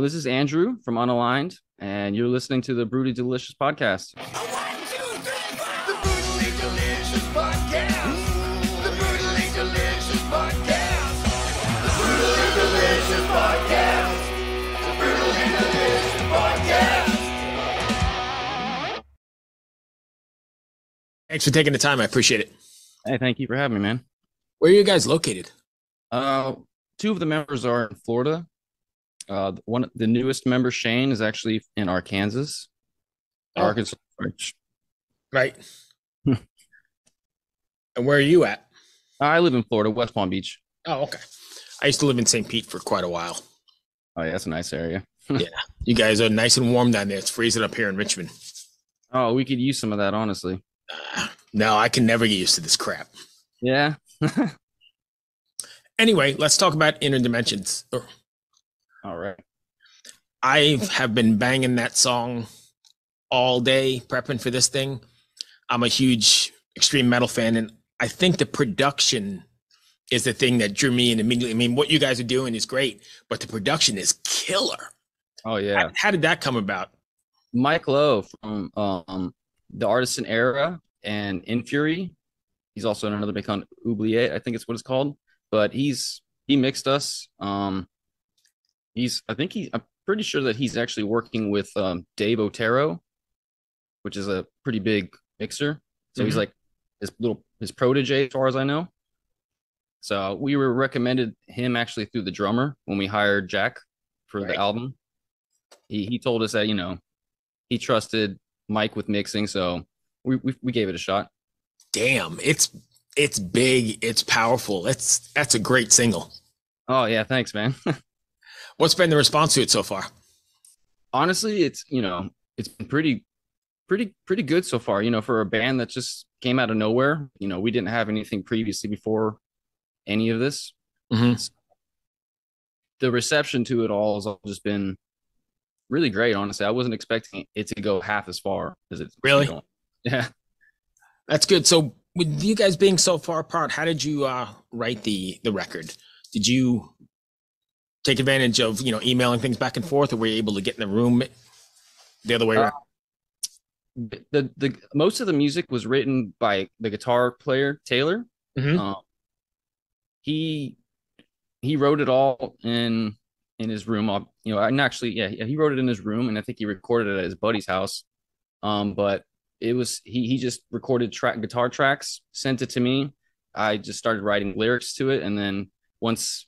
This is Andrew from Unaligned, and you're listening to the Brutally Delicious podcast. One, two, three, four. The Brutally Delicious Podcast. The Brutally Delicious Podcast. The Brutally Delicious Podcast. The Brutally Delicious Podcast. Thanks for taking the time. I appreciate it. Hey, thank you for having me, man. Where are you guys located? Two of the members are in Florida. The newest member, Shane, is actually in Arkansas. Arkansas. Right. And where are you at? I live in Florida, West Palm Beach. Oh, okay. I used to live in St. Pete for quite a while. Oh, yeah, that's a nice area. Yeah. You guys are nice and warm down there. It's freezing up here in Richmond. Oh, we could use some of that, honestly. No, I can never get used to this crap. Yeah. Anyway, let's talk about Inner Dimensions. All right. I have been banging that song all day prepping for this thing. I'm a huge extreme metal fan, and I think the production is the thing that drew me in immediately. I mean, what you guys are doing is great, but the production is killer. Oh, yeah. How did that come about? Mike Lowe from the Artisan Era and Infury. He's also in another band called Oubliette, I think it's what it's called. But he mixed us. I'm pretty sure that he's actually working with Dave Otero, which is a pretty big mixer. So he's like his protege, as far as I know. So we were recommended him actually through the drummer when we hired Jack for the album. He told us that, he trusted Mike with mixing, so we gave it a shot. Damn, it's big, it's powerful. That's a great single. Oh yeah, thanks, man. What's been the response to it so far? Honestly, it's been pretty good so far. For a band that just came out of nowhere. We didn't have anything previously before any of this. The reception to it all has just been really great. Honestly, I wasn't expecting it to go half as far as it's really going. Yeah, that's good. So with you guys being so far apart, how did you write the record? Did you take advantage of emailing things back and forth, or were you able to get in the room the other way around? The most of the music was written by the guitar player Taylor. He wrote it all in his room. And actually, he wrote it in his room, and I think he recorded it at his buddy's house. But it was he just recorded guitar tracks, sent it to me. I just started writing lyrics to it, and then once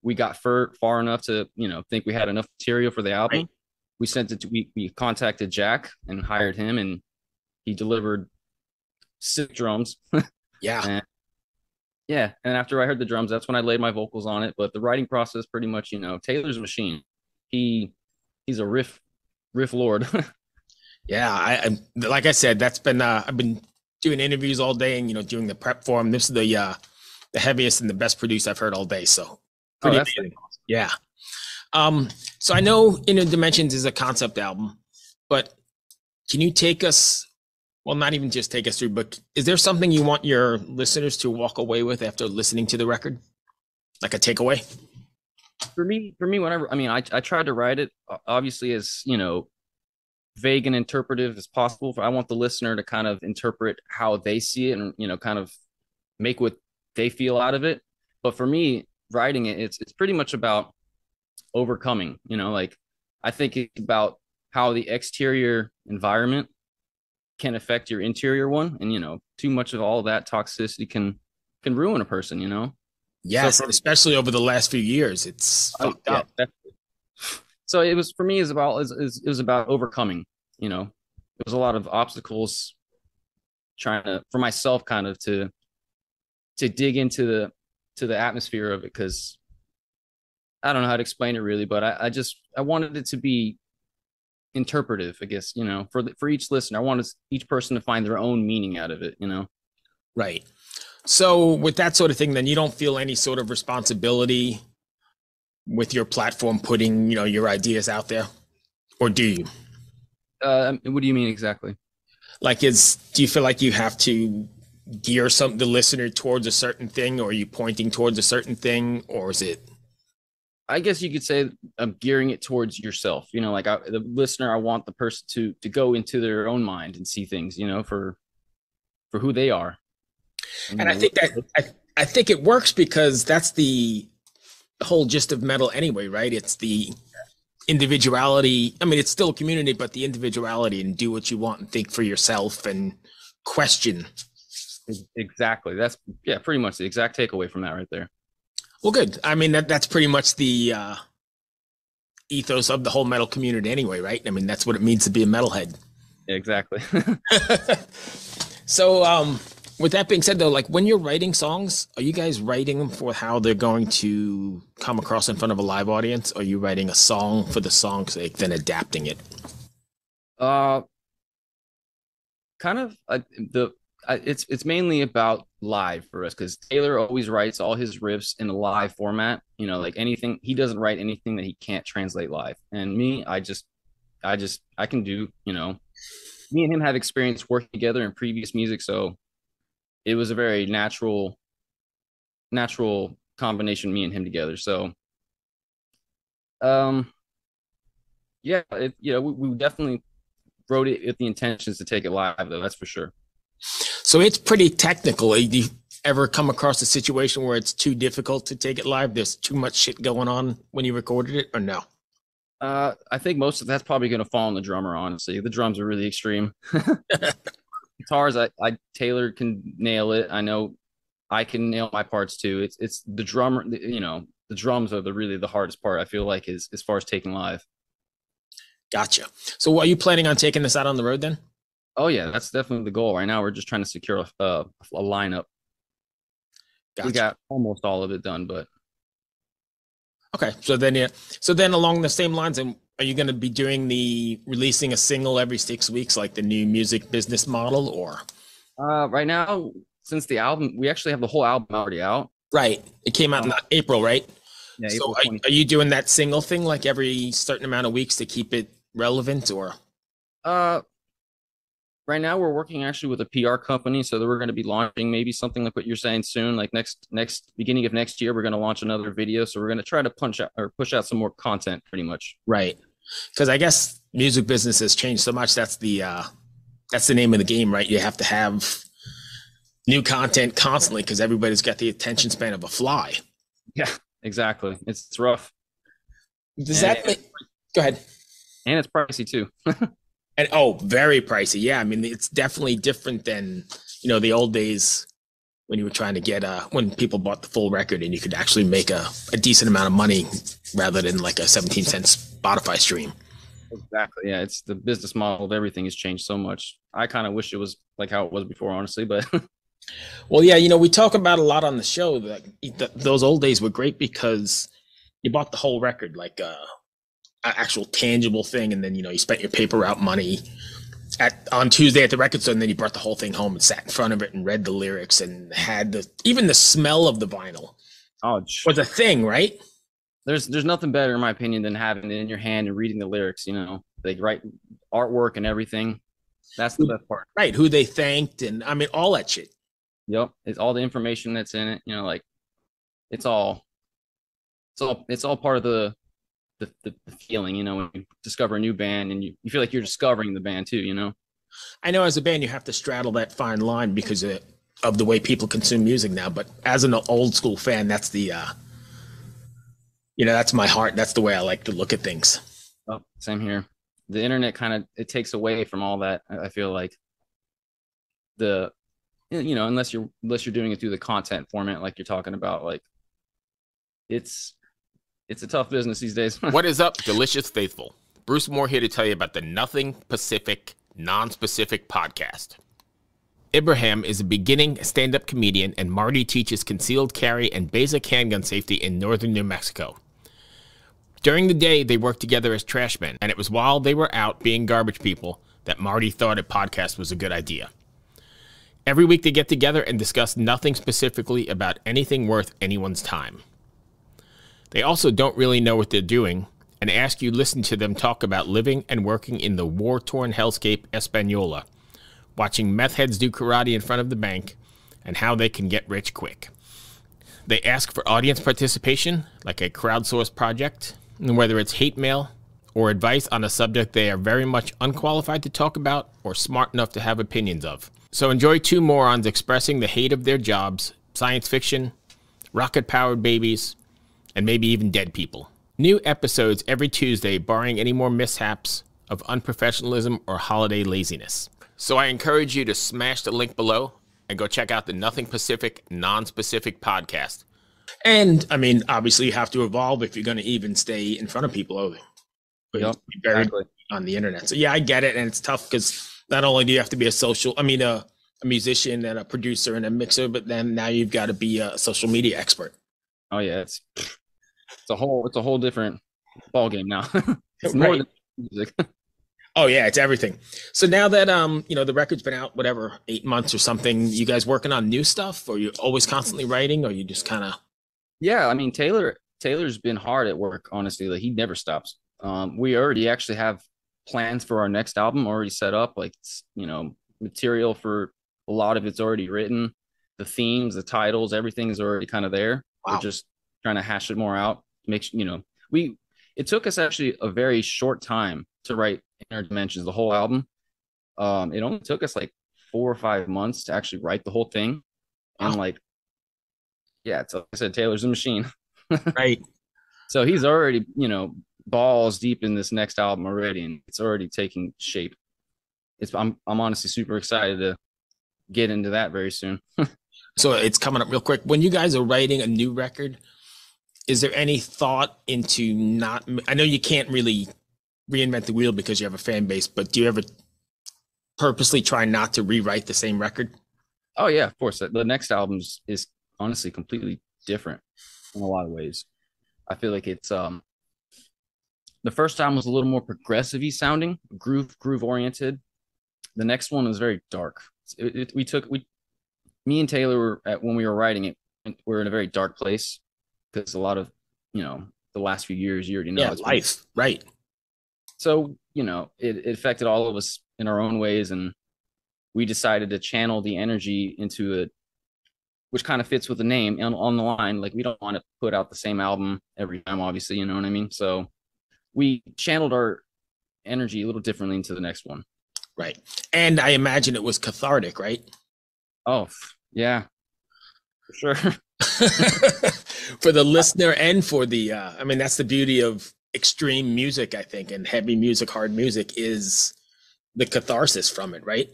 we got far enough to think we had enough material for the album, we sent it to we contacted Jack and hired him, and he delivered 6 drums. And after I heard the drums, that's when I laid my vocals on it. But the writing process, pretty much, Taylor's a machine. He's a riff lord. Yeah, I like I said, that's been I've been doing interviews all day and doing the prep for him. This is the heaviest and the best produced I've heard all day. So pretty amazing. Yeah. So I know Inner Dimensions is a concept album, but can you take us, well, not even just take us through, but is there something you want your listeners to walk away with after listening to the record? Like a takeaway? For me, whenever, I tried to write it, obviously, as, vague and interpretive as possible. I want the listener to kind of interpret how they see it and, kind of make what they feel out of it. But for me, writing it, it's pretty much about overcoming, I think it's about how the exterior environment can affect your interior one. And, too much of all of that toxicity can ruin a person, Yes, so especially over the last few years, it's fucked up. So it was, for me, it was about overcoming, There was a lot of obstacles for myself kind of to dig into the atmosphere of it, because I don't know how to explain it really, but I wanted it to be interpretive, I guess, for each listener. I wanted each person to find their own meaning out of it, Right. So with that sort of thing, then you don't feel any sort of responsibility with your platform putting, your ideas out there, or do you? What do you mean exactly? Like, do you feel like you have to gear the listener towards a certain thing, or are you pointing towards a certain thing, or is it? I guess you could say I'm gearing it towards yourself. You know, like the listener, I want the person to go into their own mind and see things, you know, for who they are. And I think that I think it works because that's the whole gist of metal anyway, right? It's the individuality. I mean, it's still a community, but the individuality and do what you want and think for yourself and question. Exactly. That's pretty much the exact takeaway from that right there. Well, good. I mean, that's pretty much the ethos of the whole metal community anyway, right? I mean, that's what it means to be a metalhead. Yeah, exactly. So, with that being said, though, like when you're writing songs, are you guys writing them for how they're going to come across in front of a live audience? Or are you writing a song for the song's sake, then adapting it? Kind of it's mainly about live for us because Taylor always writes all his riffs in a live format. You know, like anything, he doesn't write anything that he can't translate live. And me, I can do, you know, me and him have experience working together in previous music, so it was a very natural combination, me and him together. So yeah, we definitely wrote it with the intentions to take it live, though, that's for sure. So it's pretty technical. Do you ever come across a situation where it's too difficult to take it live? There's too much shit going on when you recorded it, or no? I think most of that's probably going to fall on the drummer, honestly. The drums are really extreme. Guitars, Taylor can nail it. I know I can nail my parts too. It's the drummer, you know, the drums are really the hardest part, I feel like, is as far as taking live. Gotcha. So are you planning on taking this out on the road then? Oh yeah, that's definitely the goal. Right now, we're just trying to secure a lineup. Gotcha. We got almost all of it done, but okay. So then along the same lines, and are you going to be releasing a single every 6 weeks, like the new music business model, or? Right now, since the album, we actually have the whole album already out. Right. It came out in April, right? Yeah. So are you doing that single thing like every certain amount of weeks to keep it relevant, or? Right now we're working actually with a PR company, so that we're going to be launching maybe something like what you're saying soon, like next beginning of next year, we're going to launch another video. So we're going to try to push out some more content, pretty much. Right. Because I guess music business has changed so much. That's the name of the game, right? You have to have new content constantly because everybody's got the attention span of a fly. Yeah, exactly. It's rough. Go ahead. And it's pricey too. And very pricey. Yeah, I mean, it's definitely different than, you know, the old days when you were trying to get when people bought the full record and you could actually make a decent amount of money rather than like a 17-cent Spotify stream. Exactly. Yeah, it's the business model of everything has changed so much. I kind of wish it was like how it was before, honestly, but well, yeah, you know, we talk about a lot on the show that those old days were great because you bought the whole record, like actual tangible thing, and then, you know, you spent your paper route money on Tuesday at the record store, and then you brought the whole thing home and sat in front of it and read the lyrics and had even the smell of the vinyl was a thing, right? There's nothing better, in my opinion, than having it in your hand and reading the lyrics, you know, like write artwork and everything. That's the best part. Right. Who they thanked, and I mean, all that shit. Yep. It's all the information that's in it, you know, like it's all part of the feeling, you know, when you discover a new band and you feel like you're discovering the band too, you know. I know as a band you have to straddle that fine line because of the way people consume music now, but as an old school fan, that's the you know, that's my heart. That's the way I like to look at things. Oh, same here. The internet it takes away from all that. I feel like you know, unless you're doing it through the content format like you're talking about, like it's a tough business these days. What is up, delicious faithful? Bruce Moore here to tell you about the Nothing Pacific Non-Specific podcast. Ibrahim is a beginning stand-up comedian, and Marty teaches concealed carry and basic handgun safety in northern New Mexico. During the day, they work together as trashmen, and it was while they were out being garbage people that Marty thought a podcast was a good idea. Every week they get together and discuss nothing specifically about anything worth anyone's time. They also don't really know what they're doing and ask you to listen to them talk about living and working in the war-torn hellscape Española, watching meth heads do karate in front of the bank, and how they can get rich quick. They ask for audience participation, like a crowdsourced project, and whether it's hate mail or advice on a subject they are very much unqualified to talk about or smart enough to have opinions of. So enjoy two morons expressing the hate of their jobs, science fiction, rocket-powered babies, and maybe even dead people. New episodes every Tuesday, barring any more mishaps of unprofessionalism or holiday laziness. So I encourage you to smash the link below and go check out the Nothing Pacific, Non-Specific podcast. And I mean, obviously, you have to evolve if you're going to even stay in front of people. Yep, buried exactly. on the internet. So yeah, I get it, and it's tough because not only do you have to be a musician and a producer and a mixer, but then now you've got to be a social media expert. Oh yeah, it's a whole different ball game now. It's more than music. Oh yeah, it's everything. So now that the record's been out, whatever, 8 months or something, you guys working on new stuff, or you always constantly writing, or you just kind of? Yeah, I mean Taylor's been hard at work, honestly. Like, he never stops. We already actually have plans for our next album already set up, like, material for a lot of it's already written. The themes, the titles, everything is already kind of there. Wow. We're just trying to hash it more out. It took us actually a very short time to write Inner Dimensions, the whole album. It only took us like 4 or 5 months to actually write the whole thing. And like I said, Taylor's a machine. Right. So he's already, balls deep in this next album already, and it's already taking shape. I'm honestly super excited to get into that very soon. So it's coming up real quick. When you guys are writing a new record, is there any thought into I know you can't really reinvent the wheel because you have a fan base, but do you ever purposely try not to rewrite the same record? Oh yeah, of course. The next album is honestly completely different in a lot of ways. I feel like it's the first time was a little more progressive-y sounding, groove oriented. The next one was very dark. Me and Taylor when we were writing it, we're in a very dark place because a lot of, the last few years, you already know. Yeah, life, right. So, it affected all of us in our own ways, and we decided to channel the energy into which kind of fits with the name on the line. Like, we don't want to put out the same album every time, obviously, you know what I mean? So we channeled our energy a little differently into the next one. Right. And I imagine it was cathartic, right? Oh, yeah, for sure. For the listener and for the, that's the beauty of extreme music, I think, and heavy music, hard music is the catharsis from it, right?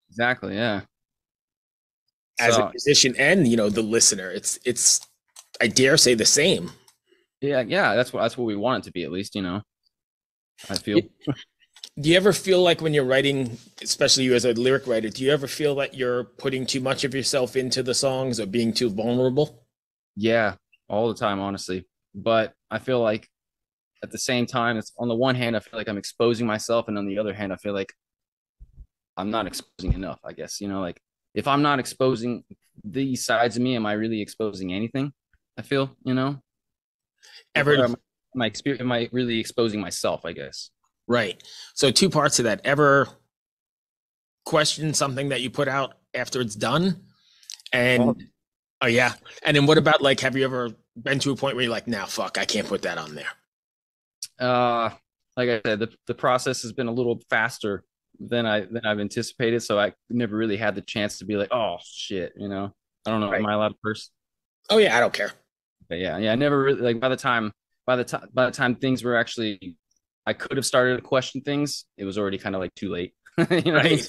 Exactly, yeah. As a musician and, the listener, it's, I dare say, the same. Yeah, that's what we want it to be, at least, I feel. Do you ever feel like when you're writing, especially you as a lyric writer, do you ever feel that you're putting too much of yourself into the songs or being too vulnerable? Yeah, all the time, honestly. But I feel like at the same time, it's on the one hand, I feel like I'm exposing myself, and on the other hand, I feel like I'm not exposing enough, I guess. Like, if I'm not exposing these sides of me, am I really exposing anything? I feel, am I really exposing myself, I guess? Right. So 2 parts to that. Ever question something that you put out after it's done? And oh yeah. And then what about, like, have you ever been to a point where you're like, nah, fuck, I can't put that on there? Like I said, the process has been a little faster than I've anticipated. So I never really had the chance to be like, oh shit, I don't know. Right. Am I allowed to curse? Oh yeah, I don't care. But yeah. I never really, like, by the time things were actually, I could have started to question things, it was already kind of like too late. Right. What I mean?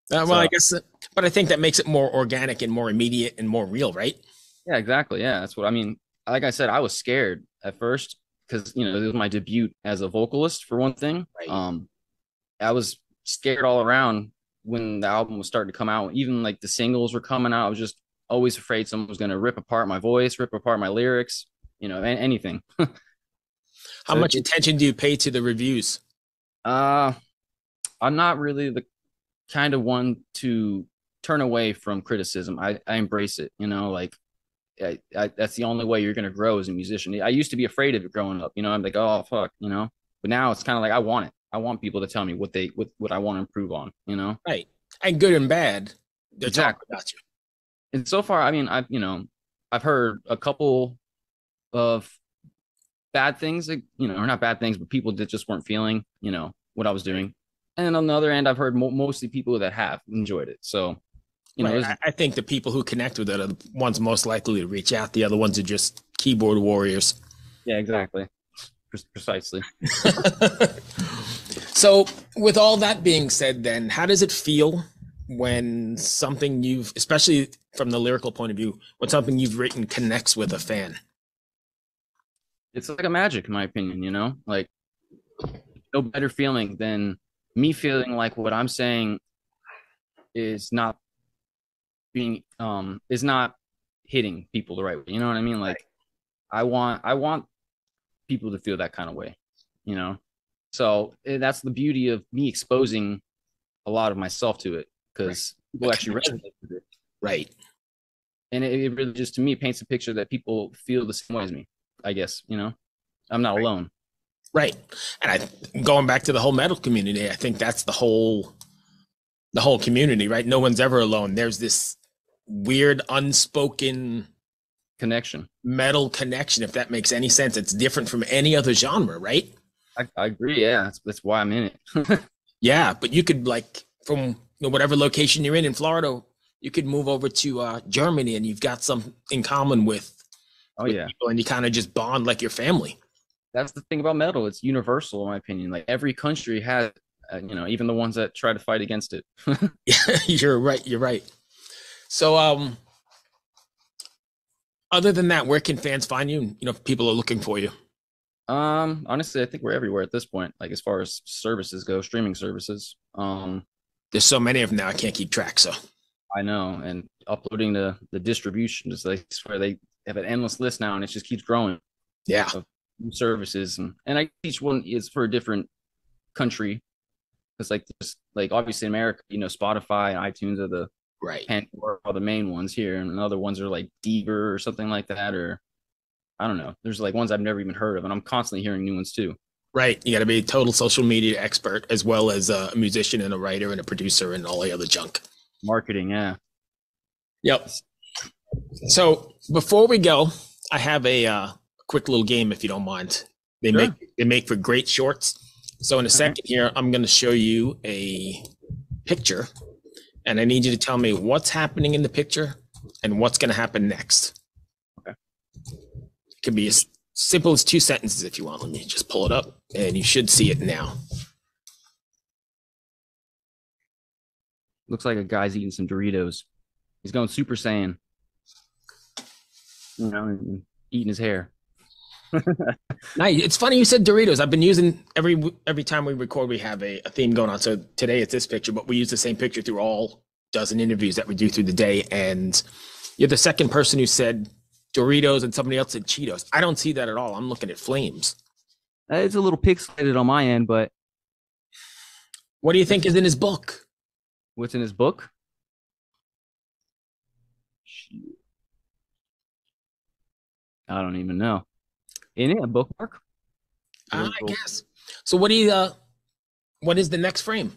Well, I guess, but I think that makes it more organic and more immediate and more real, right? Yeah, exactly. Yeah, that's what I mean. Like I said, I was scared at first because, it was my debut as a vocalist, for one thing. Right. I was scared all around when the album was starting to come out. Even like the singles were coming out, I was just always afraid someone was going to rip apart my voice, rip apart my lyrics, anything. How much attention do you pay to the reviews? I'm not really the kind of one to turn away from criticism. I embrace it, like, that's the only way you're going to grow as a musician. I used to be afraid of it growing up, I'm like, oh fuck, but now it's kind of like, I want it. I want people to tell me what I want to improve on, Right. And good and bad, they're talking about you. And so far, I mean, I've heard a couple of bad things, like, or not bad things, but people that just weren't feeling, what I was doing. And on the other end, I've heard mostly people that have enjoyed it. So, Right. I think the people who connect with it are the ones most likely to reach out. The other ones are just keyboard warriors. Yeah, exactly. Precisely. So, with all that being said, then, how does it feel when something especially from the lyrical point of view, when something you've written connects with a fan? It's like a magic, in my opinion, like no better feeling than me feeling like what I'm saying is not is not hitting people the right way. You know what I mean? Like I want people to feel that kind of way. So that's the beauty of me exposing a lot of myself to it, because people actually resonate with it. Right. And it really just, to me, paints a picture that people feel the same way as me, I guess. I'm not alone. Right. And going back to the whole metal community, I think that's the whole community, right? No one's ever alone. There's this weird unspoken Connection. Metal connection, if that makes any sense. It's different from any other genre, right? I agree. Yeah, that's why I'm in it. Yeah, but you could, like, from whatever location you're in Florida, you could move over to Germany, and you've got some in common with people, and you kind of just bond like your family. That's the thing about metal. It's universal, in my opinion. Like every country has, even the ones that try to fight against it. Yeah, you're right. So, other than that, where can fans find you? If people are looking for you. Honestly, I think we're everywhere at this point. Like as far as services go, streaming services. There's so many of them now, I can't keep track. So I know, and uploading the distribution is like where they have an endless list now, and it just keeps growing. Yeah. Of new services, and each one is for a different country. It's like obviously in America, Spotify and iTunes are the right, are the main ones here, and other ones are like Deezer or something like that, or I don't know. There's like ones I've never even heard of, and I'm constantly hearing new ones too. Right. You got to be a total social media expert, as well as a musician and a writer and a producer and all the other junk. Marketing, yeah. Yep. So before we go, I have a quick little game, if you don't mind. They make for great shorts. So in a second here, I'm going to show you a picture, and I need you to tell me what's happening in the picture and what's going to happen next. Okay. It could be as simple as 2 sentences if you want. Let me just pull it up, and you should see it now. Looks like a guy's eating some Doritos. He's going Super Saiyan. And eating his hair. Nice. It's funny you said Doritos. I've been using every time we record, we have a theme going on. So today it's this picture, but we use the same picture through all dozen interviews that we do through the day. And you're the second person who said Doritos, and somebody else said Cheetos. I don't see that at all. I'm looking at flames. It's a little pixelated on my end, but what do you think is in his book? What's in his book? I don't even know. In it, a bookmark? I guess. So what is the next frame?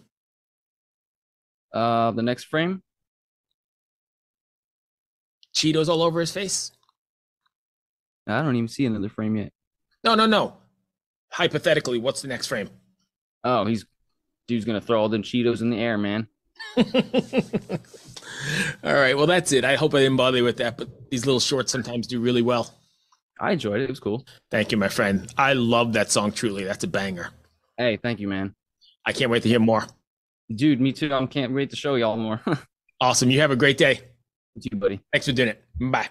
The next frame? Cheetos all over his face? I don't even see another frame yet. No. Hypothetically, what's the next frame? Oh, dude's gonna throw all them Cheetos in the air, man. All right, well, that's it. I hope I didn't bother you with that, but these little shorts sometimes do really well. I enjoyed it. It was cool. Thank you, my friend. I love that song, truly. That's a banger. Hey, thank you, man. I can't wait to hear more. Dude, me too. I can't wait to show y'all more. Awesome. You have a great day. You too, buddy. Thanks for doing it. Bye.